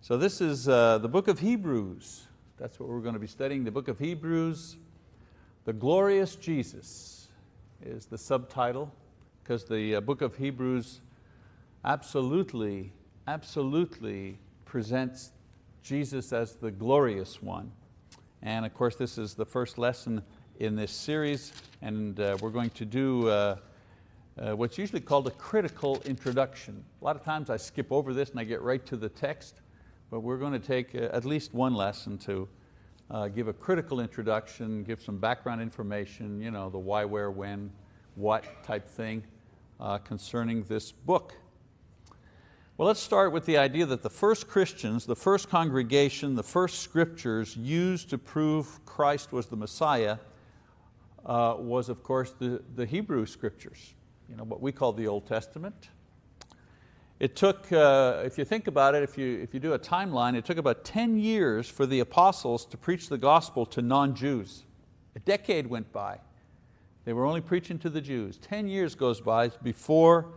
So this is the book of Hebrews. That's what we're going to be studying, the book of Hebrews. The Glorious Jesus is the subtitle, because the book of Hebrews absolutely presents Jesus as the glorious one. And of course this is the first lesson in this series, and we're going to do what's usually called a critical introduction. A lot of times I skip over this and I get right to the text, but we're going to take at least one lesson to give a critical introduction, give some background information, the why, where, when, what type thing concerning this book. Well, let's start with the idea that the first Christians, the first congregation, the first scriptures used to prove Christ was the Messiah was of course the Hebrew scriptures, what we call the Old Testament. It took, if you think about it, if you do a timeline, it took about 10 years for the apostles to preach the gospel to non-Jews. A decade went by. They were only preaching to the Jews. 10 years goes by before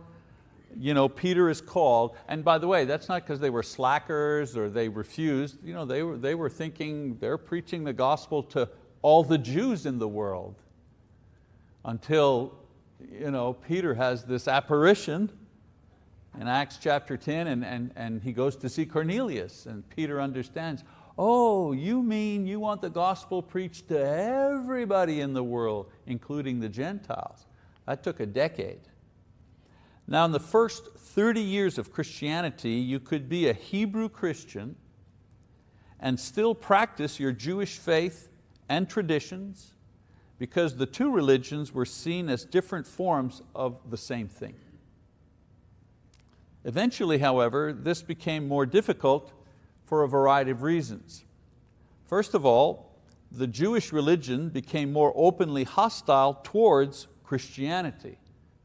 Peter is called. And by the way, that's not because they were slackers or they refused. They were thinking they're preaching the gospel to all the Jews in the world until Peter has this apparition in Acts chapter 10, and he goes to see Cornelius, and Peter understands, oh, you mean you want the gospel preached to everybody in the world, including the Gentiles. That took a decade. Now in the first 30 years of Christianity, you could be a Hebrew Christian and still practice your Jewish faith and traditions, because the two religions were seen as different forms of the same thing. Eventually, however, this became more difficult for a variety of reasons. First of all, the Jewish religion became more openly hostile towards Christianity.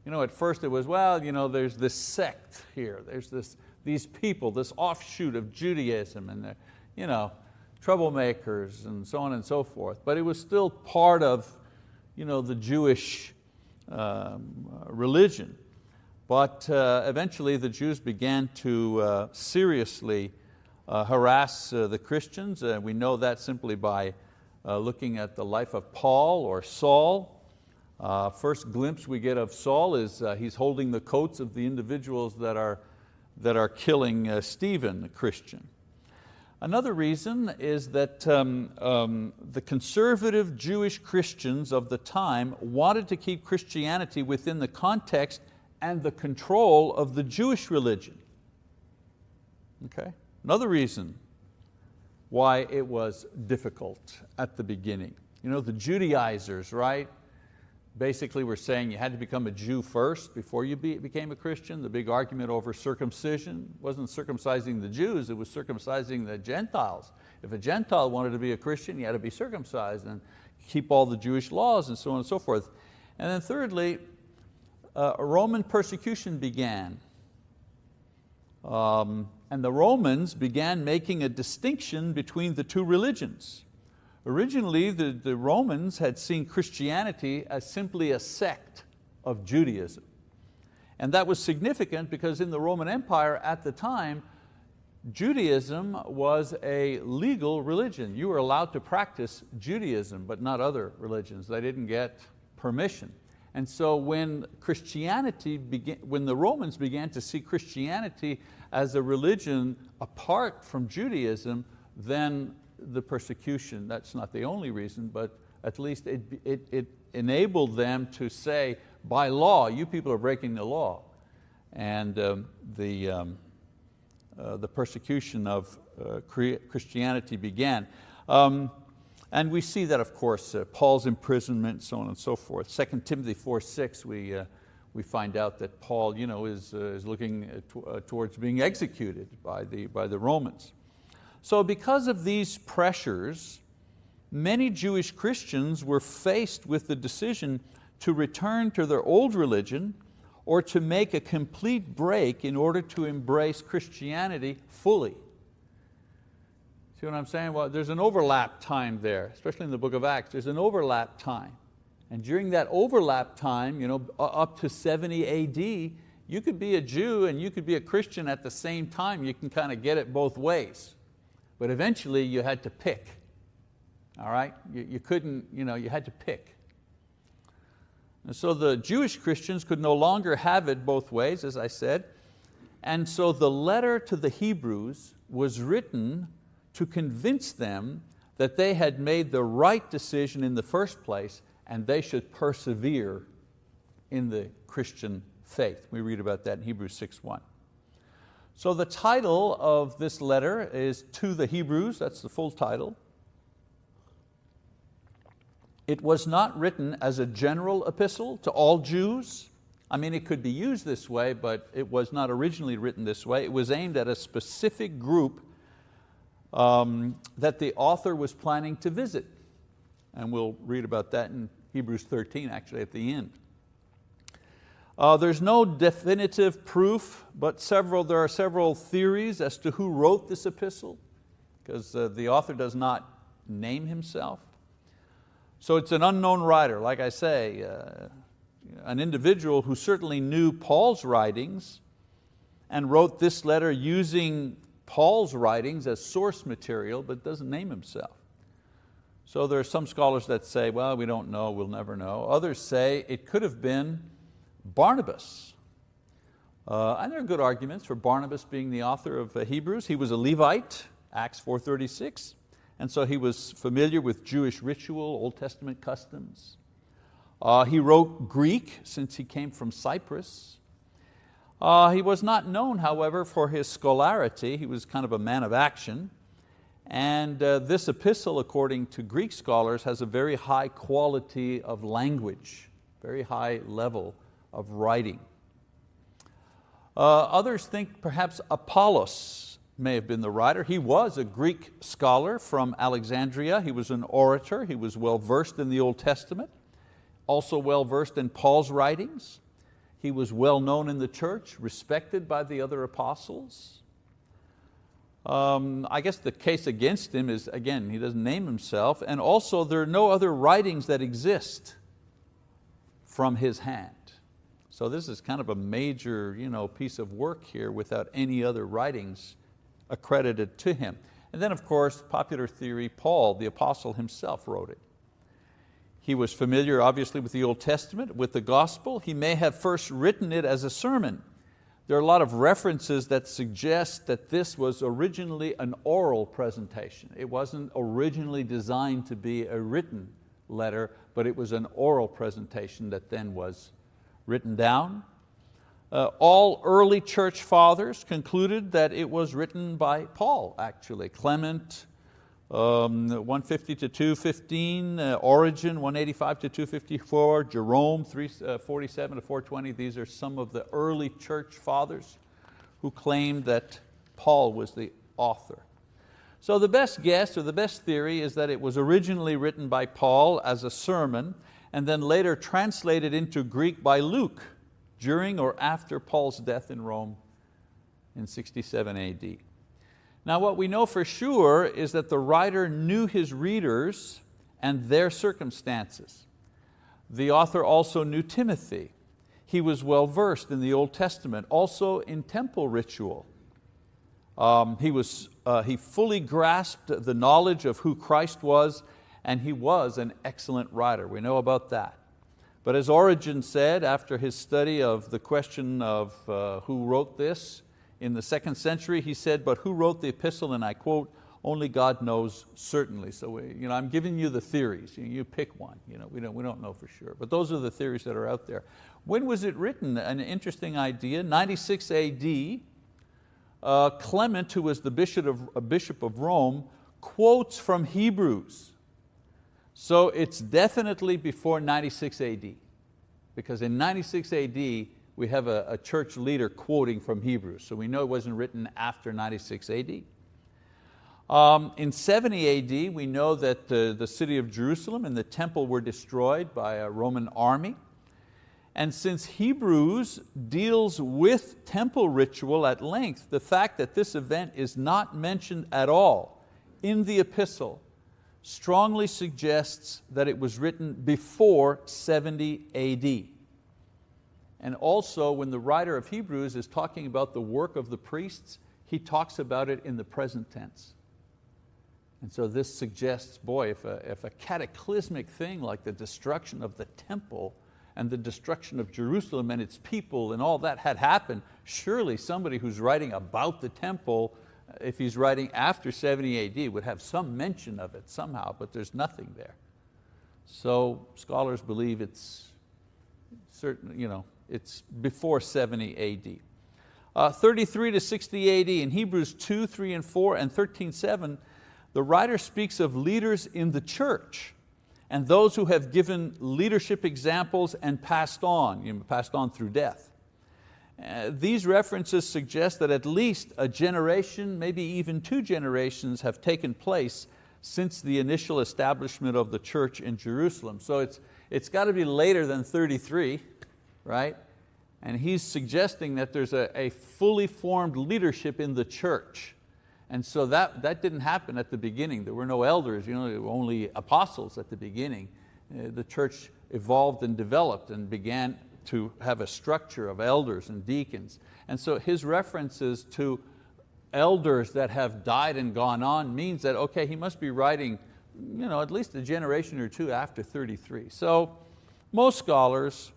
At first it was, there's this sect here, there's these people, this offshoot of Judaism, and they're troublemakers and so on and so forth. But it was still part of the Jewish religion. But eventually the Jews began to seriously harass the Christians. We know that simply by looking at the life of Paul or Saul. First glimpse we get of Saul is he's holding the coats of the individuals that are killing Stephen, the Christian. Another reason is that the conservative Jewish Christians of the time wanted to keep Christianity within the context and the control of the Jewish religion. Okay? Another reason why it was difficult at the beginning. The Judaizers, right? Basically were saying you had to become a Jew first before you became a Christian. The big argument over circumcision wasn't circumcising the Jews, it was circumcising the Gentiles. If a Gentile wanted to be a Christian, he had to be circumcised and keep all the Jewish laws and so on and so forth. And then thirdly, Roman persecution began. And the Romans began making a distinction between the two religions. Originally, the Romans had seen Christianity as simply a sect of Judaism. And that was significant because in the Roman Empire at the time, Judaism was a legal religion. You were allowed to practice Judaism, but not other religions. They didn't get permission. And so when the Romans began to see Christianity as a religion apart from Judaism, then the persecution, that's not the only reason, but at least it enabled them to say, by law, you people are breaking the law. And the persecution of Christianity began. And we see that, of course, Paul's imprisonment, so on and so forth. 2 Timothy 4:6, we find out that Paul is looking towards being executed by the Romans. So because of these pressures, many Jewish Christians were faced with the decision to return to their old religion or to make a complete break in order to embrace Christianity fully. See what I'm saying? Well, there's an overlap time there, especially in the book of Acts. There's an overlap time. And during that overlap time, up to 70 AD, You could be a Jew and you could be a Christian at the same time. You can kind of get it both ways. But eventually you had to pick. All right? You couldn't, you had to pick. And so the Jewish Christians could no longer have it both ways, as I said. And so the letter to the Hebrews was written to convince them that they had made the right decision in the first place and they should persevere in the Christian faith. We read about that in Hebrews 6:1. So the title of this letter is To the Hebrews, that's the full title. It was not written as a general epistle to all Jews. I mean, it could be used this way, but it was not originally written this way. It was aimed at a specific group that the author was planning to visit. And we'll read about that in Hebrews 13, actually, at the end. There's no definitive proof, but there are several theories as to who wrote this epistle, because the author does not name himself. So it's an unknown writer, like I say, an individual who certainly knew Paul's writings and wrote this letter using Paul's writings as source material, but doesn't name himself. So there are some scholars that say, well, we don't know, we'll never know. Others say it could have been Barnabas. And there are good arguments for Barnabas being the author of Hebrews. He was a Levite, Acts 4:36. And so he was familiar with Jewish ritual, Old Testament customs. He wrote Greek since he came from Cyprus. He was not known, however, for his scholarity. He was kind of a man of action. And this epistle, according to Greek scholars, has a very high quality of language, very high level of writing. Others think perhaps Apollos may have been the writer. He was a Greek scholar from Alexandria. He was an orator. He was well versed in the Old Testament, also well versed in Paul's writings. He was well known in the church, respected by the other apostles. I guess the case against him is, again, he doesn't name himself, and also there are no other writings that exist from his hand. So this is kind of a major piece of work here without any other writings accredited to him. And then of course, popular theory, Paul, the apostle himself, wrote it. He was familiar obviously with the Old Testament, with the gospel. He may have first written it as a sermon. There are a lot of references that suggest that this was originally an oral presentation. It wasn't originally designed to be a written letter, but it was an oral presentation that then was written down. All early church fathers concluded that it was written by Paul, actually. Clement, 150 to 215, Origen, 185 to 254, Jerome, 347 to 420. These are some of the early church fathers who claimed that Paul was the author. So the best guess, or the best theory, is that it was originally written by Paul as a sermon and then later translated into Greek by Luke during or after Paul's death in Rome in 67 AD. Now what we know for sure is that the writer knew his readers and their circumstances. The author also knew Timothy. He was well versed in the Old Testament, also in temple ritual. He fully grasped the knowledge of who Christ was, and he was an excellent writer. We know about that. But as Origen said after his study of the question of who wrote this in the 2nd century, he said, but who wrote the epistle, and I quote, only God knows certainly. So I'm giving you the theories, you pick one. We don't know for sure, but those are the theories that are out there. When was it written? An interesting idea, 96 AD. Clement, who was the bishop of Rome, quotes from Hebrews. So it's definitely before 96 AD, because in 96 AD we have a church leader quoting from Hebrews, so we know it wasn't written after 96 AD. In 70 AD we know that the city of Jerusalem and the temple were destroyed by a Roman army. And since Hebrews deals with temple ritual at length, the fact that this event is not mentioned at all in the epistle strongly suggests that it was written before 70 AD. And also when the writer of Hebrews is talking about the work of the priests, he talks about it in the present tense. And so this suggests, boy, if a cataclysmic thing like the destruction of the temple and the destruction of Jerusalem and its people and all that had happened, surely somebody who's writing about the temple, if he's writing after 70 AD, would have some mention of it somehow, but there's nothing there. So scholars believe it's certain, it's before 70 AD. 33 to 60 AD in Hebrews 2, 3, and 4, and 13:7, the writer speaks of leaders in the church and those who have given leadership examples and passed on through death. These references suggest that at least a generation, maybe even 2 generations have taken place since the initial establishment of the church in Jerusalem. So it's got to be later than 33, right? And he's suggesting that there's a fully formed leadership in the church. And so that didn't happen at the beginning. There were no elders, there were only apostles at the beginning. The church evolved and developed and began to have a structure of elders and deacons. And so his references to elders that have died and gone on means that, okay, he must be writing at least a generation or 2 after 33. So most scholars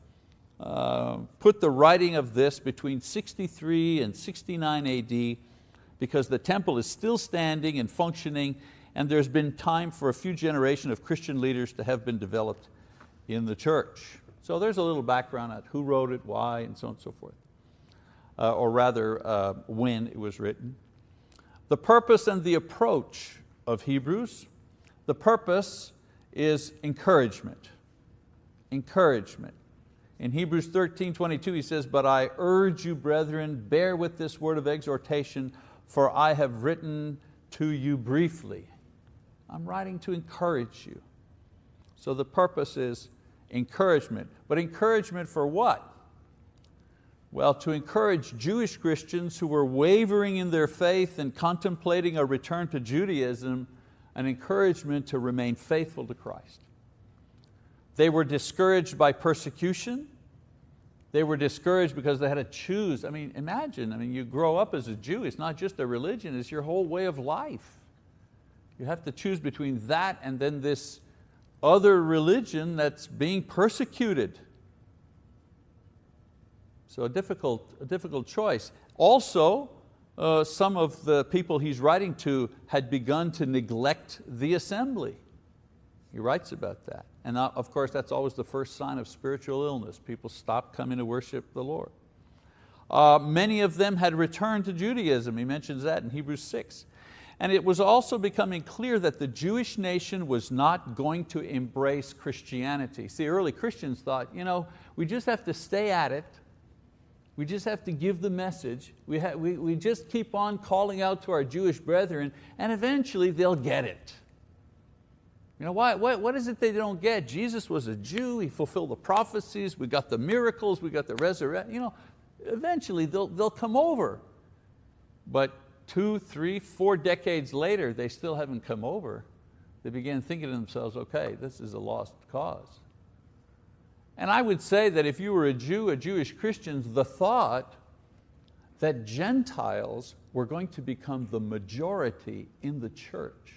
put the writing of this between 63 and 69 AD because the temple is still standing and functioning, and there's been time for a few generations of Christian leaders to have been developed in the church. So there's a little background on who wrote it, why, and so on and so forth. Or rather, when it was written. The purpose and the approach of Hebrews. The purpose is encouragement. Encouragement. In Hebrews 13:22 he says, "But I urge you, brethren, bear with this word of exhortation, for I have written to you briefly." I'm writing to encourage you. So the purpose is encouragement. But encouragement for what? Well, to encourage Jewish Christians who were wavering in their faith and contemplating a return to Judaism, an encouragement to remain faithful to Christ. They were discouraged by persecution. They were discouraged because they had to choose. Imagine, you grow up as a Jew, it's not just a religion, it's your whole way of life. You have to choose between that and then this other religion that's being persecuted. So a difficult choice. Also, some of the people he's writing to had begun to neglect the assembly. He writes about that. And of course, that's always the first sign of spiritual illness. People stop coming to worship the Lord. Many of them had returned to Judaism. He mentions that in Hebrews 6. And it was also becoming clear that the Jewish nation was not going to embrace Christianity. See, early Christians thought, we just have to stay at it. We just have to give the message. We just keep on calling out to our Jewish brethren, and eventually they'll get it. What is it they don't get? Jesus was a Jew, He fulfilled the prophecies, we got the miracles, we got the resurrection. Eventually they'll come over. But 2, 3, 4 decades later, they still haven't come over. They began thinking to themselves, okay, this is a lost cause. And I would say that if you were a Jew, a Jewish Christian, the thought that Gentiles were going to become the majority in the church.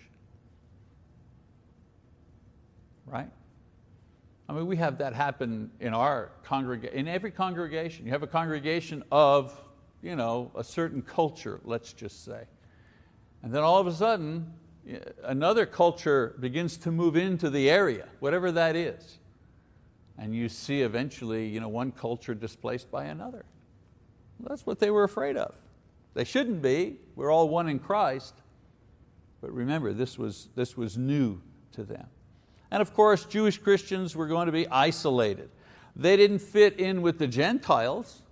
Right? We have that happen in our congregation, in every congregation. You have a congregation of a certain culture, let's just say. And then all of a sudden, another culture begins to move into the area, whatever that is. And you see eventually one culture displaced by another. That's what they were afraid of. They shouldn't be. We're all one in Christ. But remember, this was new to them. And of course, Jewish Christians were going to be isolated. They didn't fit in with the Gentiles,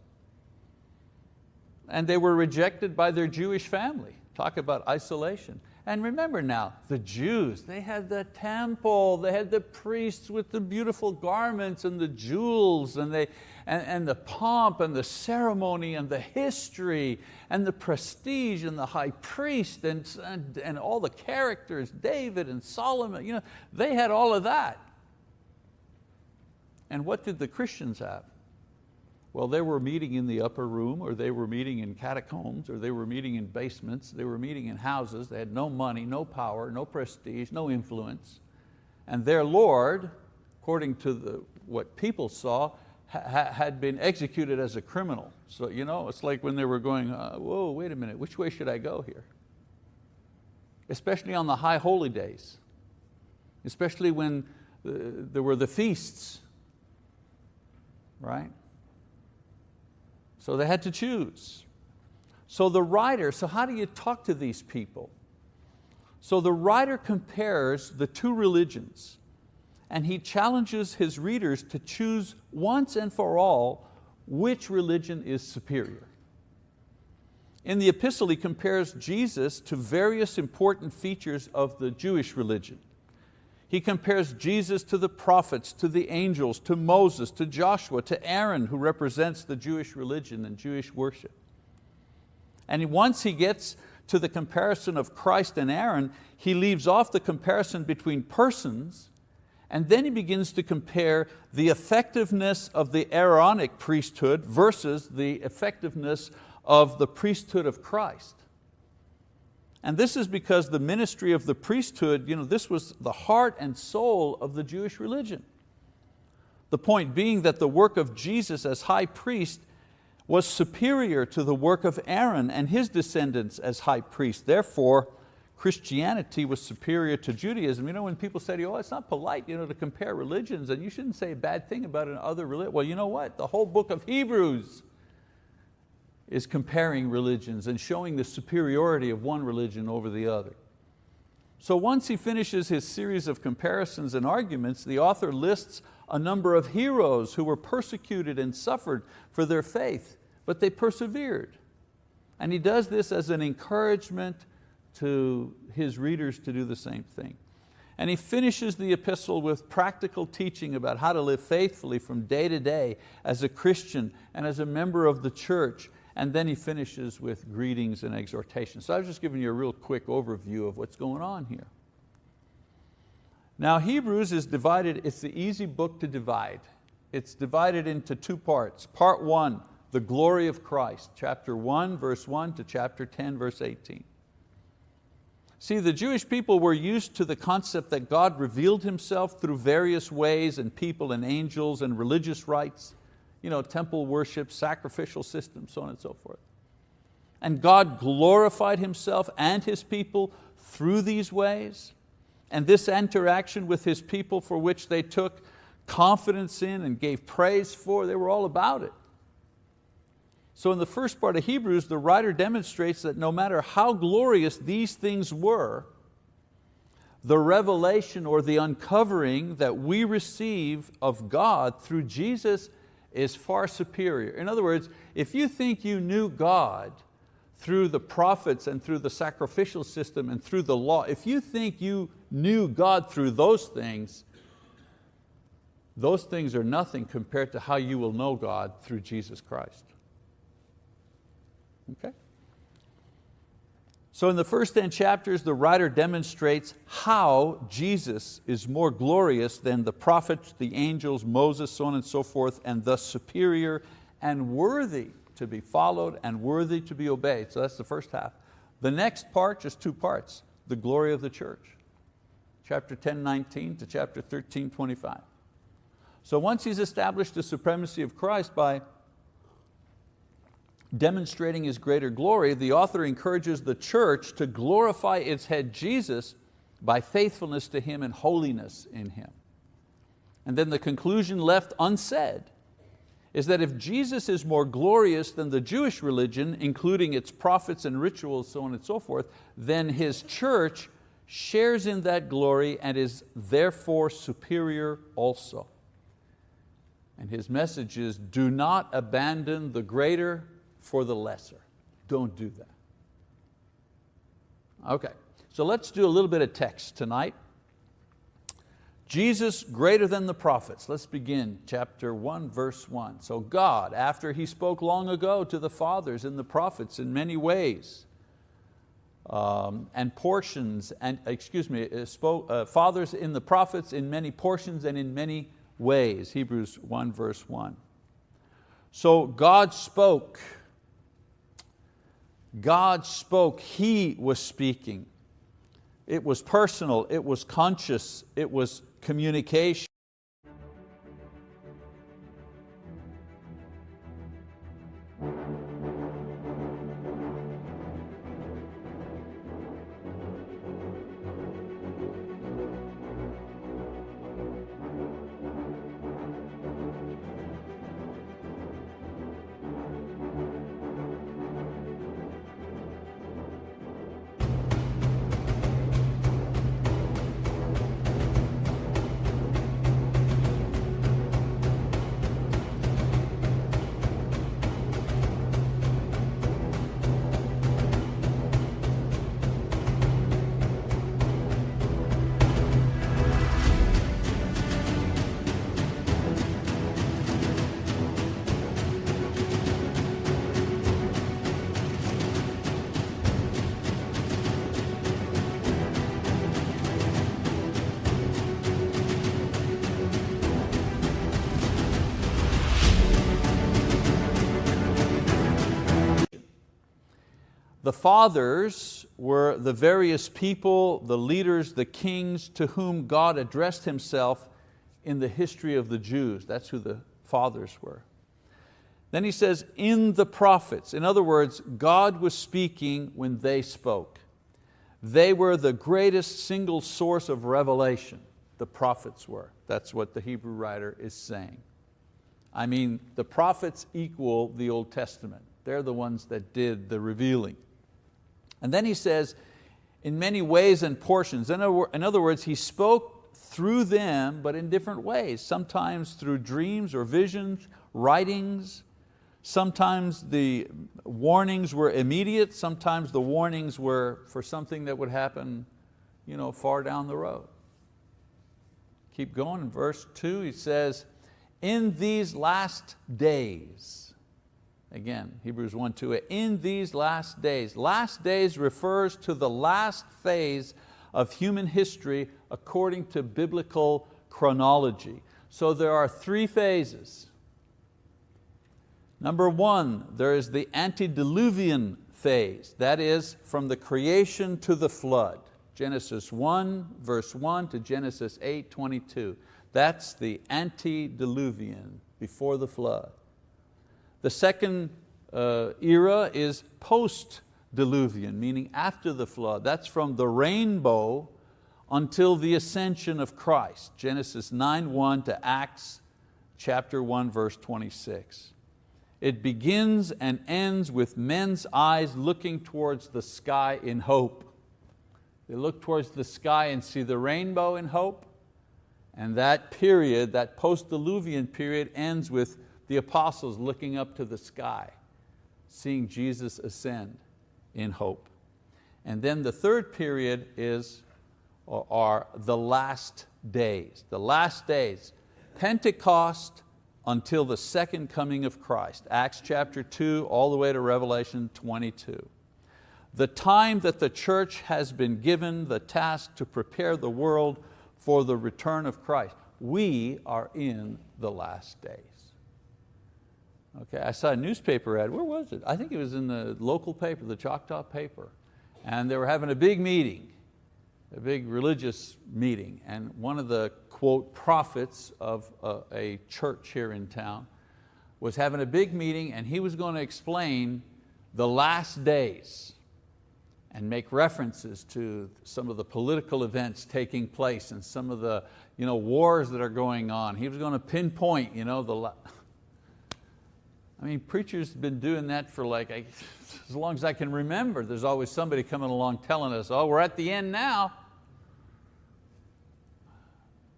and they were rejected by their Jewish family. Talk about isolation. And remember now, the Jews, they had the temple, they had the priests with the beautiful garments and the jewels and the pomp and the ceremony and the history and the prestige and the high priest and all the characters, David and Solomon, they had all of that. And what did the Christians have? Well, they were meeting in the upper room, or they were meeting in catacombs, or they were meeting in basements, they were meeting in houses. They had no money, no power, no prestige, no influence. And their Lord, according to what people saw, had been executed as a criminal. So it's like when they were going, whoa, wait a minute, which way should I go here? Especially on the high holy days, especially when there were the feasts, right? So they had to choose. So how do you talk to these people? So the writer compares the two religions, and he challenges his readers to choose once and for all which religion is superior. In the epistle, he compares Jesus to various important features of the Jewish religion. He compares Jesus to the prophets, to the angels, to Moses, to Joshua, to Aaron, who represents the Jewish religion and Jewish worship. And once he gets to the comparison of Christ and Aaron, he leaves off the comparison between persons, and then he begins to compare the effectiveness of the Aaronic priesthood versus the effectiveness of the priesthood of Christ. And this is because the ministry of the priesthood, this was the heart and soul of the Jewish religion. The point being that the work of Jesus as high priest was superior to the work of Aaron and his descendants as high priest. Therefore, Christianity was superior to Judaism. When people say to you, it's not polite to compare religions, and you shouldn't say a bad thing about another religion. Well, you know what? The whole book of Hebrews is comparing religions and showing the superiority of one religion over the other. So once he finishes his series of comparisons and arguments, the author lists a number of heroes who were persecuted and suffered for their faith, but they persevered. And he does this as an encouragement to his readers to do the same thing. And he finishes the epistle with practical teaching about how to live faithfully from day to day as a Christian and as a member of the church. And then he finishes with greetings and exhortation. So I was just giving you a real quick overview of what's going on here. Now Hebrews is divided, it's the easy book to divide. It's divided into two parts. Part 1, the glory of Christ, chapter 1, verse 1 to chapter 10, verse 18. See, the Jewish people were used to the concept that God revealed Himself through various ways and people and angels and religious rites, temple worship, sacrificial systems, so on and so forth. And God glorified Himself and His people through these ways. And this interaction with His people, for which they took confidence in and gave praise for, they were all about it. So in the first part of Hebrews, the writer demonstrates that no matter how glorious these things were, the revelation or the uncovering that we receive of God through Jesus is far superior. In other words, if you think you knew God through the prophets and through the sacrificial system and through the law, if you think you knew God through those things are nothing compared to how you will know God through Jesus Christ. Okay? So in the first 10 chapters, the writer demonstrates how Jesus is more glorious than the prophets, the angels, Moses, so on and so forth, and thus superior and worthy to be followed and worthy to be obeyed. So that's the first half. The next part, just two parts, the glory of the church. Chapter 10:19 to chapter 13:25. So once he's established the supremacy of Christ by demonstrating His greater glory, the author encourages the church to glorify its head Jesus by faithfulness to Him and holiness in Him. And then the conclusion left unsaid is that if Jesus is more glorious than the Jewish religion, including its prophets and rituals, so on and so forth, then His church shares in that glory and is therefore superior also. And his message is, do not abandon the greater for the lesser. Don't do that. Okay, so let's do a little bit of text tonight. Jesus greater than the prophets. Let's begin, chapter 1, verse 1. So God, after He spoke long ago to the fathers and the prophets in many ways, and portions, and fathers in the prophets in many portions and in many ways. Hebrews 1, verse 1. So God spoke. God spoke. He was speaking. It was personal, it was conscious, it was communication. The fathers were the various people, the leaders, the kings to whom God addressed Himself in the history of the Jews. That's who the fathers were. Then he says, in the prophets. In other words, God was speaking when they spoke. They were the greatest single source of revelation, the prophets were. That's what the Hebrew writer is saying. I mean, the prophets equal the Old Testament. They're the ones that did the revealing. And then he says, in many ways and portions. In other words, He spoke through them, but in different ways. Sometimes through dreams or visions, writings. Sometimes the warnings were immediate. Sometimes the warnings were for something that would happen far down the road. Keep going in verse 2, he says, in these last days. Again, Hebrews 1:2, in these last days. Last days refers to the last phase of human history according to biblical chronology. So there are three phases. Number one, there is the antediluvian phase. That is from the creation to the flood. Genesis 1, verse 1 to Genesis 8:22. That's the antediluvian, before the flood. The second era is post-diluvian, meaning after the flood. That's from the rainbow until the ascension of Christ. Genesis 9:1 to Acts chapter 1, verse 26. It begins and ends with men's eyes looking towards the sky in hope. They look towards the sky and see the rainbow in hope. And that period, that post-diluvian period, ends with the apostles looking up to the sky, seeing Jesus ascend in hope. And then the third period are the last days. The last days, Pentecost until the second coming of Christ. Acts chapter 2 all the way to Revelation 22. The time that the church has been given the task to prepare the world for the return of Christ. We are in the last days. Okay, I saw a newspaper ad, where was it? I think it was in the local paper, the Choctaw paper. And they were having a big meeting, a big religious meeting. And one of the, quote, prophets of a church here in town was having a big meeting, and he was going to explain the last days and make references to some of the political events taking place and some of the wars that are going on. He was going to pinpoint preachers have been doing that for as long as I can remember. There's always somebody coming along telling us, oh, we're at the end now.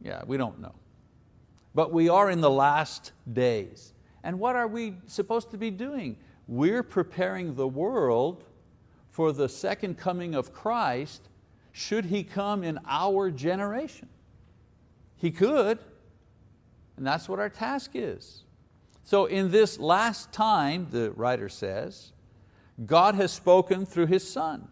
Yeah, we don't know. But we are in the last days. And what are we supposed to be doing? We're preparing the world for the second coming of Christ, should He come in our generation. He could, and that's what our task is. So in this last time, the writer says, God has spoken through His Son,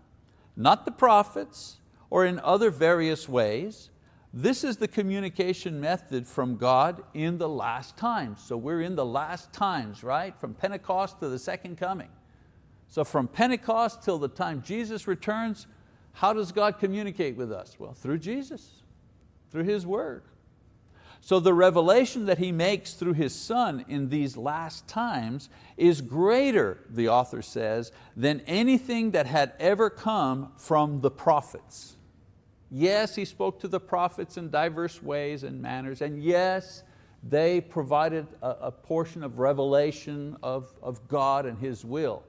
not the prophets or in other various ways, This is the communication method from God in the last times. So we're in the last times, right? From Pentecost to the second coming. So from Pentecost till the time Jesus returns, how does God communicate with us? Well, through Jesus, through His word. So the revelation that He makes through His Son in these last times is greater, the author says, than anything that had ever come from the prophets. Yes, He spoke to the prophets in diverse ways and manners, and yes, they provided a portion of revelation of God and His will.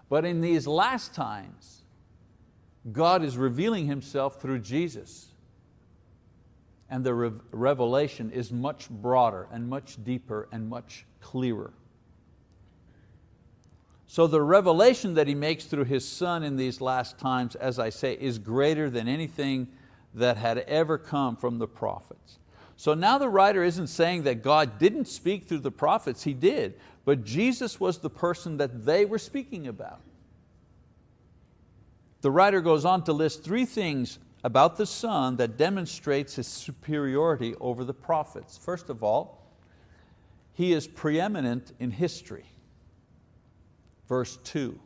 But in these last times, God is revealing Himself through Jesus. And the revelation is much broader and much deeper and much clearer. So the revelation that He makes through His Son in these last times, as I say, is greater than anything that had ever come from the prophets. So now the writer isn't saying that God didn't speak through the prophets, He did, but Jesus was the person that they were speaking about. The writer goes on to list 3 things about the Son that demonstrates His superiority over the prophets. First of all, He is preeminent in history. Verse 2.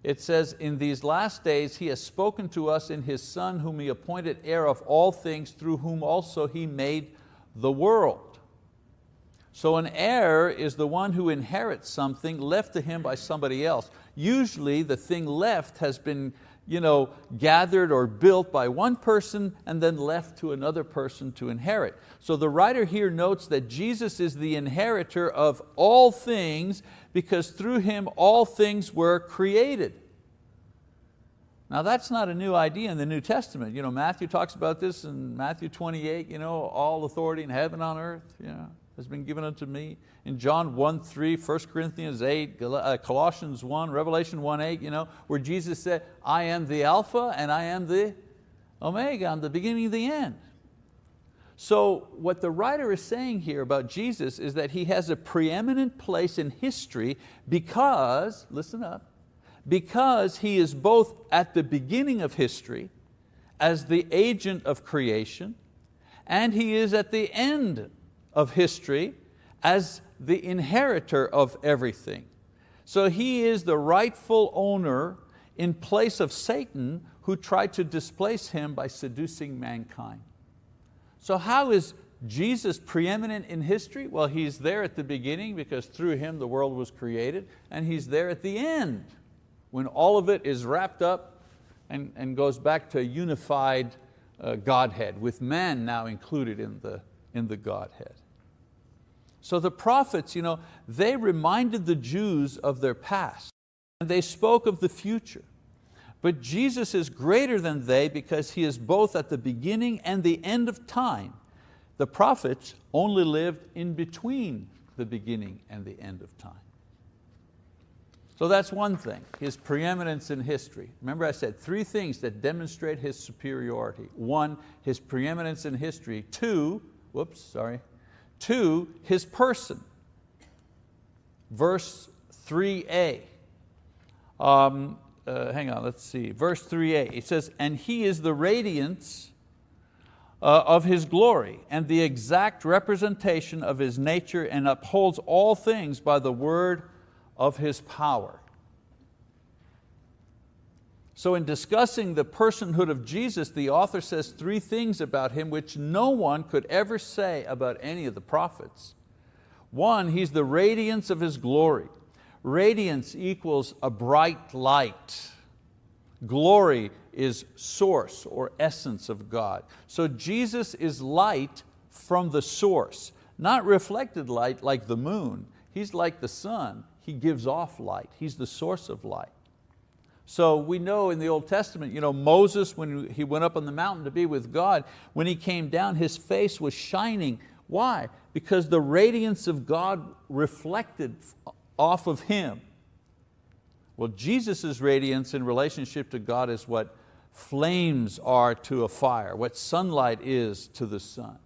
It says, in these last days He has spoken to us in His Son, whom He appointed heir of all things, through whom also He made the world. So an heir is the one who inherits something left to him by somebody else. Usually the thing left has been gathered or built by one person and then left to another person to inherit. So the writer here notes that Jesus is the inheritor of all things because through Him all things were created. Now that's not a new idea in the New Testament. Matthew talks about this in Matthew 28, all authority in heaven and on earth has been given unto me. In John 1:3, 1 Corinthians 8, Colossians 1, Revelation 1:8, where Jesus said, I am the Alpha and I am the Omega, I'm the beginning and the end. So what the writer is saying here about Jesus is that He has a preeminent place in history because, listen up, because He is both at the beginning of history as the agent of creation, and He is at the end of history as the inheritor of everything. So He is the rightful owner in place of Satan, who tried to displace Him by seducing mankind. So how is Jesus preeminent in history? Well, He's there at the beginning because through Him the world was created, and He's there at the end when all of it is wrapped up and goes back to a unified Godhead, with man now included in the Godhead. So the prophets, they reminded the Jews of their past, and they spoke of the future. But Jesus is greater than they because He is both at the beginning and the end of time. The prophets only lived in between the beginning and the end of time. So that's one thing, His preeminence in history. Remember I said 3 things that demonstrate His superiority. 1, His preeminence in history. 2, His person. Verse 3a. Verse 3a, it says, and He is the radiance of His glory and the exact representation of His nature, and upholds all things by the word of His power. So in discussing the personhood of Jesus, the author says 3 things about Him which no one could ever say about any of the prophets. 1, He's the radiance of His glory. Radiance equals a bright light. Glory is source or essence of God. So Jesus is light from the source, not reflected light like the moon. He's like the sun. He gives off light. He's the source of light. So we know in the Old Testament, Moses, when he went up on the mountain to be with God, when he came down, his face was shining. Why? Because the radiance of God reflected off of him. Well, Jesus' radiance in relationship to God is what flames are to a fire, what sunlight is to the sun.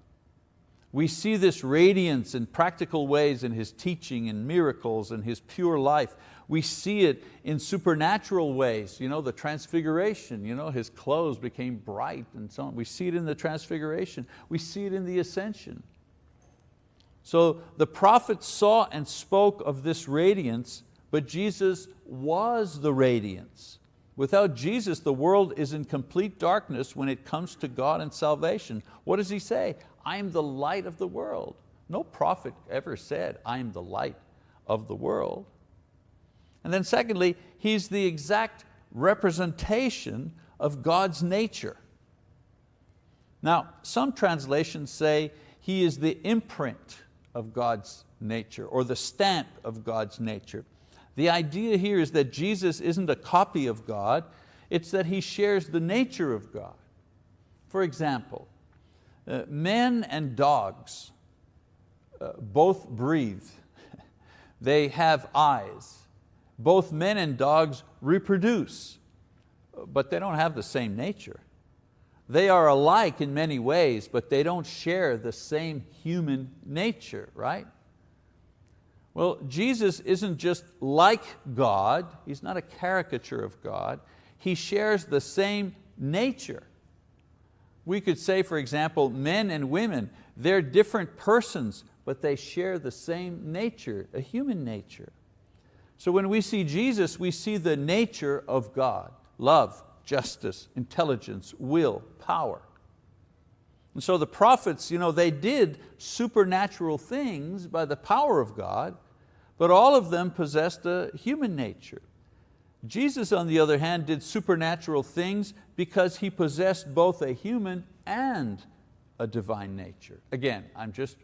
We see this radiance in practical ways in His teaching and miracles and His pure life. We see it in supernatural ways, the transfiguration, His clothes became bright and so on. We see it in the transfiguration. We see it in the ascension. So the prophets saw and spoke of this radiance, but Jesus was the radiance. Without Jesus, the world is in complete darkness when it comes to God and salvation. What does He say? I am the light of the world. No prophet ever said, I am the light of the world. And then secondly, He's the exact representation of God's nature. Now, some translations say He is the imprint of God's nature, or the stamp of God's nature. The idea here is that Jesus isn't a copy of God, it's that He shares the nature of God. For example, men and dogs both breathe. They have eyes. Both men and dogs reproduce, but they don't have the same nature. They are alike in many ways, but they don't share the same human nature, right? Well, Jesus isn't just like God, He's not a caricature of God, He shares the same nature. We could say, for example, men and women, they're different persons, but they share the same nature, a human nature. So when we see Jesus, we see the nature of God: love, justice, intelligence, will, power. And so the prophets, they did supernatural things by the power of God, but all of them possessed a human nature. Jesus, on the other hand, did supernatural things because He possessed both a human and a divine nature. Again, I'm just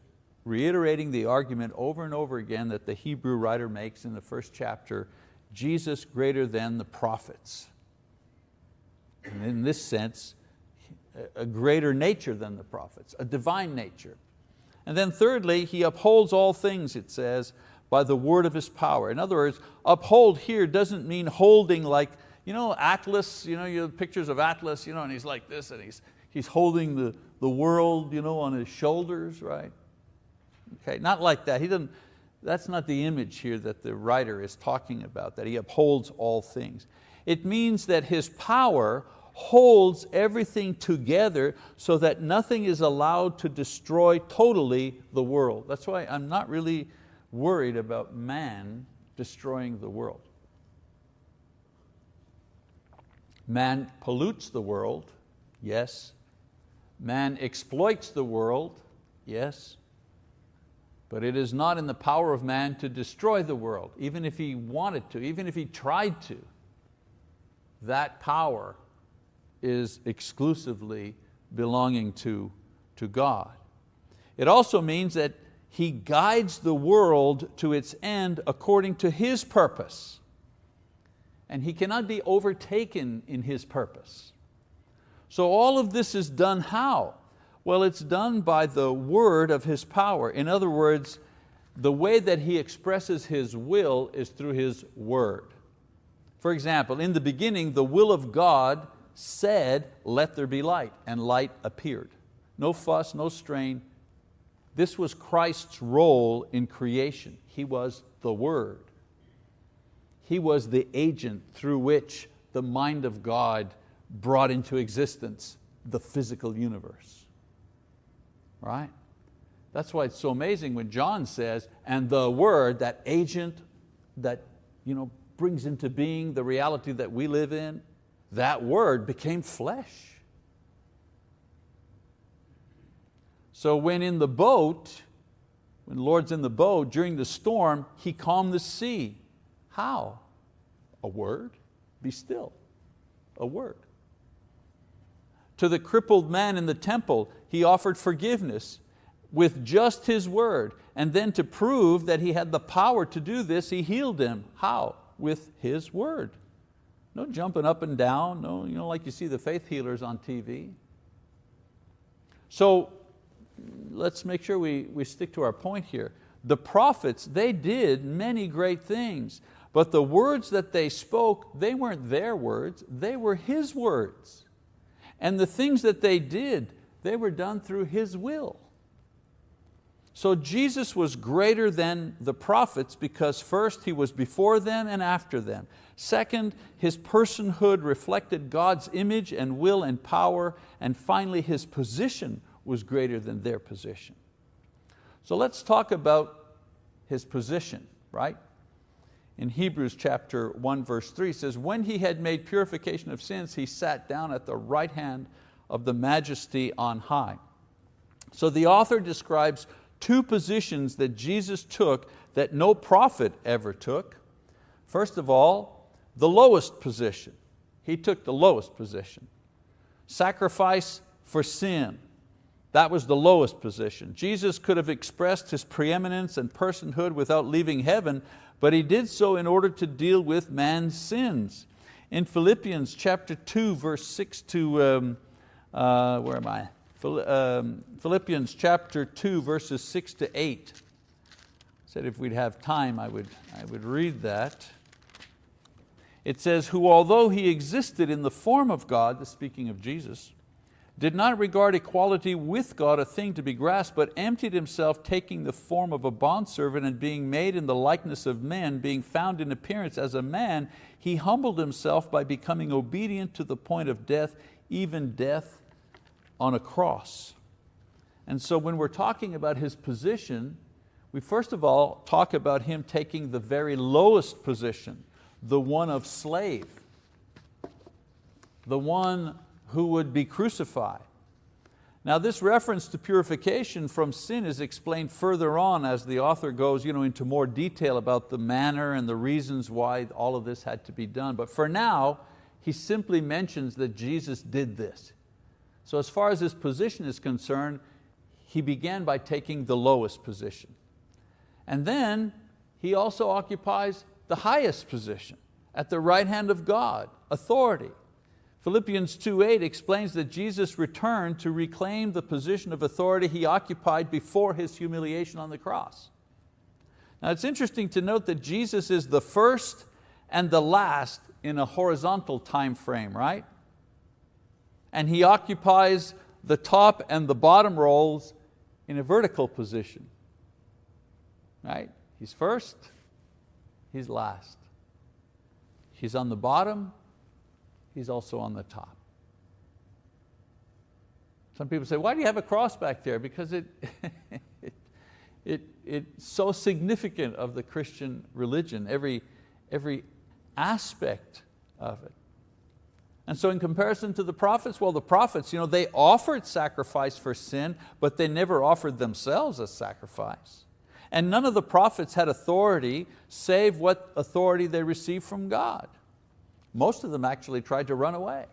reiterating the argument over and over again that the Hebrew writer makes in the first chapter: Jesus greater than the prophets. And in this sense, a greater nature than the prophets, a divine nature. And then thirdly, He upholds all things, it says, by the word of His power. In other words, uphold here doesn't mean holding like, Atlas, you have pictures of Atlas, and he's like this, and he's holding the world on his shoulders, right? Okay, not like that. That's not the image here that the writer is talking about, that He upholds all things. It means that His power holds everything together so that nothing is allowed to destroy totally the world. That's why I'm not really worried about man destroying the world. Man pollutes the world, yes. Man exploits the world, yes. But it is not in the power of man to destroy the world, even if he wanted to, even if he tried to. That power is exclusively belonging to God. It also means that He guides the world to its end according to His purpose. And He cannot be overtaken in His purpose. So all of this is done how? Well, it's done by the word of His power. In other words, the way that He expresses His will is through His word. For example, in the beginning, the will of God said, "Let there be light," and light appeared. No fuss, no strain. This was Christ's role in creation. He was the Word. He was the agent through which the mind of God brought into existence the physical universe. Right? That's why it's so amazing when John says, and the Word, that agent that brings into being the reality that we live in, that Word became flesh. So when in the boat, when the Lord's in the boat during the storm, He calmed the sea. How? A word? Be still. A word. To the crippled man in the temple, He offered forgiveness with just His word. And then to prove that He had the power to do this, He healed him. How? With His word. No jumping up and down, no, like you see the faith healers on TV. So let's make sure we stick to our point here. The prophets, they did many great things, but the words that they spoke, they weren't their words, they were His words. And the things that they did, they were done through His will. So Jesus was greater than the prophets because first, He was before them and after them. Second, His personhood reflected God's image and will and power. And finally, His position was greater than their position. So let's talk about His position, right? In Hebrews chapter 1 verse 3 it says, when He had made purification of sins, He sat down at the right hand of the Majesty on high. So the author describes two positions that Jesus took that no prophet ever took. First of all, the lowest position. He took the lowest position. Sacrifice for sin. That was the lowest position. Jesus could have expressed His preeminence and personhood without leaving heaven, but He did so in order to deal with man's sins. In Philippians chapter 2 verse 6 to, where am I? Philippians chapter 2 verses 6 to 8. I said if we'd have time I would read that. It says, who although He existed in the form of God, speaking of Jesus, did not regard equality with God a thing to be grasped, but emptied Himself, taking the form of a bondservant and being made in the likeness of men, being found in appearance as a man, He humbled Himself by becoming obedient to the point of death, even death on a cross. And so when we're talking about His position, we first of all talk about Him taking the very lowest position, the one of slave, the one who would be crucified. Now this reference to purification from sin is explained further on as the author goes into more detail about the manner and the reasons why all of this had to be done. But for now, he simply mentions that Jesus did this. So as far as His position is concerned, He began by taking the lowest position. And then He also occupies the highest position at the right hand of God, authority. Philippians 2:8 explains that Jesus returned to reclaim the position of authority He occupied before His humiliation on the cross. Now it's interesting to note that Jesus is the first and the last in a horizontal time frame, right? And He occupies the top and the bottom roles in a vertical position, right? He's first, He's last. He's on the bottom, He's also on the top. Some people say, why do you have a cross back there? Because it's so significant of the Christian religion, every aspect of it. And so in comparison to the prophets, well, the prophets, they offered sacrifice for sin, but they never offered themselves as sacrifice. And none of the prophets had authority save what authority they received from God. Most of them actually tried to run away.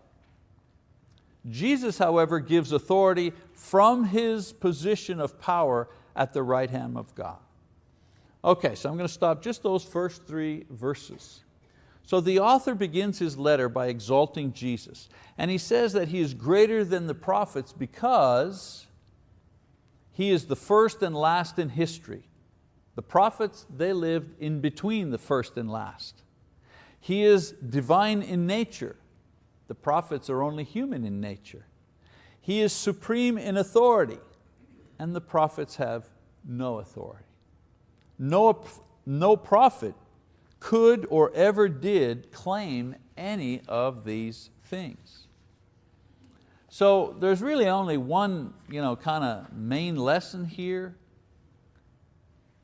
Jesus, however, gives authority from His position of power at the right hand of God. Okay, so I'm going to stop just those first 3 verses. So the author begins his letter by exalting Jesus. And he says that He is greater than the prophets because He is the first and last in history. The prophets, they lived in between the first and last. He is divine in nature. The prophets are only human in nature. He is supreme in authority, and the prophets have no authority. No prophet could or ever did claim any of these things. So there's really only one kind of main lesson here.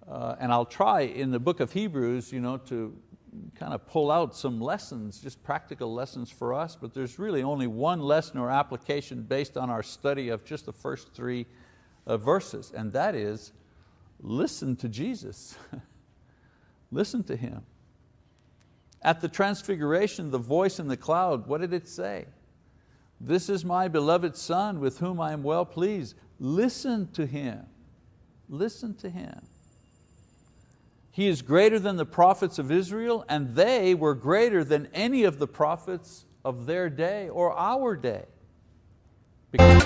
And I'll try in the book of Hebrews to kind of pull out some lessons, just practical lessons for us, but there's really only one lesson or application based on our study of just the first 3 verses, and that is, listen to Jesus. Listen to Him. At the transfiguration, the voice in the cloud, what did it say? This is my beloved Son with whom I am well pleased. Listen to Him. Listen to Him. He is greater than the prophets of Israel, and they were greater than any of the prophets of their day or our day. Because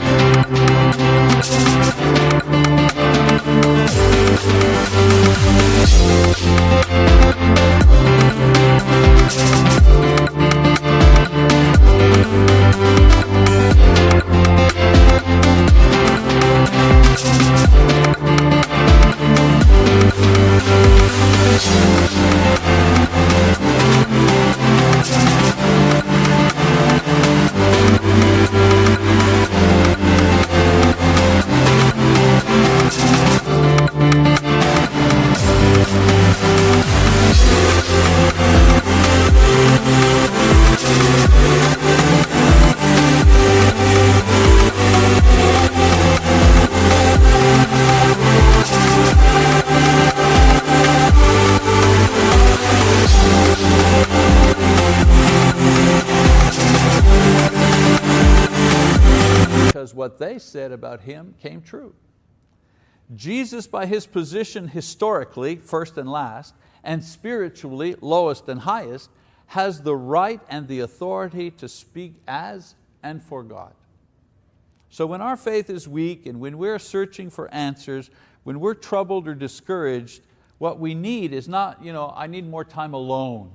because what they said about Him came true. Jesus, by His position historically, first and last, and spiritually, lowest and highest, has the right and the authority to speak as and for God. So when our faith is weak and when we're searching for answers, when we're troubled or discouraged, what we need is not, I need more time alone.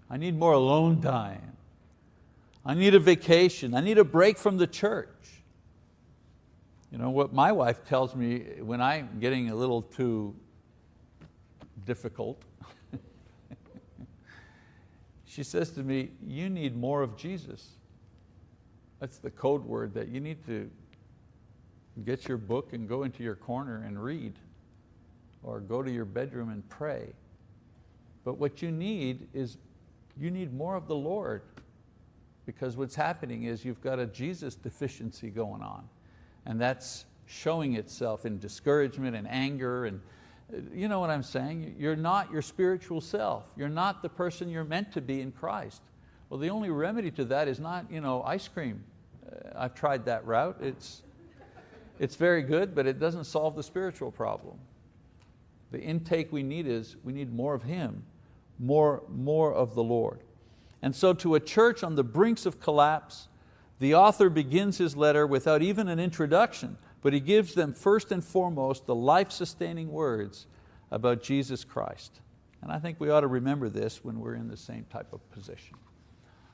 I need more alone time. I need a vacation. I need a break from the church. What my wife tells me when I'm getting a little too difficult, she says to me, you need more of Jesus. That's the code word, that you need to get your book and go into your corner and read, or go to your bedroom and pray. But what you need is, you need more of the Lord, because what's happening is you've got a Jesus deficiency going on, and that's showing itself in discouragement and anger, and you know what I'm saying? You're not your spiritual self. You're not the person you're meant to be in Christ. Well, the only remedy to that is not ice cream. I've tried that route. It's very good, but it doesn't solve the spiritual problem. The intake we need is, we need more of Him, more of the Lord. And so to a church on the brinks of collapse, the author begins his letter without even an introduction, but he gives them first and foremost the life-sustaining words about Jesus Christ. And I think we ought to remember this when we're in the same type of position.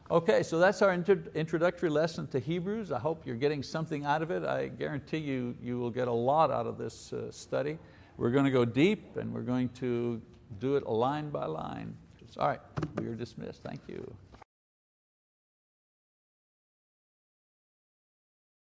Okay, so that's our introductory lesson to Hebrews. I hope you're getting something out of it. I guarantee you will get a lot out of this study. We're going to go deep, and we're going to do it line by line. All right, we are dismissed. Thank you.